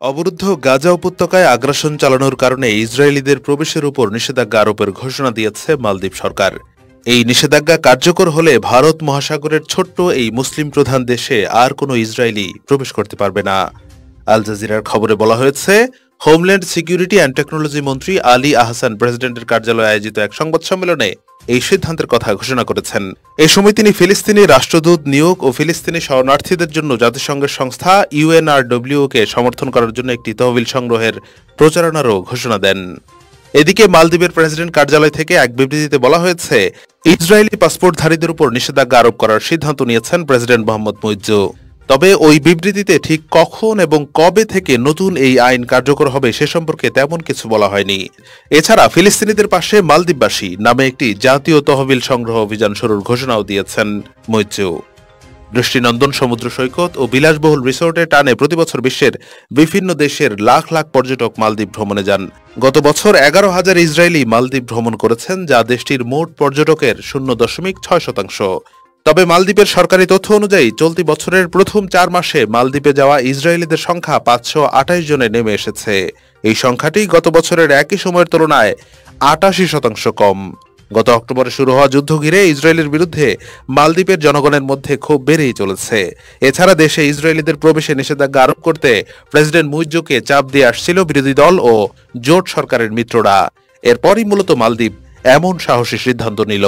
অবরুদ্ধ গাজা উপত্যকায় আগ্রাসন চালানোর কারণে ইসরায়েলিদের প্রবেশের উপর নিষেধাজ্ঞা আরোপের ঘোষণা দিয়েছে মালদ্বীপ সরকার। এই নিষেধাজ্ঞা কার্যকর হলে ভারত মহাসাগরের ছোট্ট এই মুসলিম প্রধান দেশে আর কোনো ইসরায়েলি প্রবেশ করতে পারবে না। আল জাজিরার খবরে বলা হয়েছে, হোমল্যান্ড সিকিউরিটি অ্যান্ড টেকনোলজি মন্ত্রী আলী আহসান প্রেসিডেন্টের কার্যালয়ে আয়োজিত এক সংবাদ সম্মেলনে এই সিদ্ধান্তের কথা ঘোষণা করেছেন। এ সময় তিনি ফিলিস্তিনি রাষ্ট্রদূত নিয়োগ ও ফিলিস্তিনি শরণার্থীদের জন্য জাতিসংঘের সংস্থা ইউএনআরডব্লিউকে সমর্থন করার জন্য একটি তহবিল সংগ্রহের প্রচারণারও ঘোষণা দেন। এদিকে মালদ্বীপের প্রেসিডেন্ট কার্যালয় থেকে এক বিবৃতিতে বলা হয়েছে, ইসরায়েলি পাসপোর্টধারীদের উপর নিষেধাজ্ঞা আরোপ করার সিদ্ধান্ত নিয়েছেন প্রেসিডেন্ট মোহাম্মদ মুইজ্জু। তবে ওই বিবৃতিতে ঠিক কখন এবং কবে থেকে নতুন এই আইন কার্যকর হবে সে সম্পর্কে তেমন কিছু বলা হয়নি। এছাড়া ফিলিস্তিনিদের পাশে মালদ্বীপবাসী নামে একটি জাতীয় তহবিল সংগ্রহ অভিযান শুরুর ঘোষণাও দিয়েছেন মুইজ্জু। দৃষ্টিনন্দন সমুদ্র সৈকত ও বিলাসবহুল রিসোর্টে টানে প্রতিবছর বিশ্বের বিভিন্ন দেশের লাখ লাখ পর্যটক মালদ্বীপ ভ্রমণে যান। গত বছর 11,000 ইসরায়েলি মালদ্বীপ ভ্রমণ করেছেন, যা দেশটির মোট পর্যটকের 0.6%। তবে মালদ্বীপের সরকারি তথ্য অনুযায়ী চলতি বছরের প্রথম 4 মাসে মালদ্বীপে যাওয়া ইসরায়েলিদের সংখ্যা 528 জনে নেমে এসেছে। এই সংখ্যাটি গত বছরের একই সময়ের তুলনায় 88% কম। গত অক্টোবরে শুরু হওয়া যুদ্ধ ঘিরে ইসরায়েলের বিরুদ্ধে মালদ্বীপের জনগণের মধ্যে ক্ষোভ বেড়েই চলেছে। এছাড়া দেশে ইসরায়েলিদের প্রবেশে নিষেধাজ্ঞা আরোপ করতে প্রেসিডেন্ট মুইজ্জুকে চাপ দিয়ে আসছিল বিরোধী দল ও জোট সরকারের মিত্ররা। এরপরই মূলত মালদ্বীপ এমন সাহসী সিদ্ধান্ত নিল।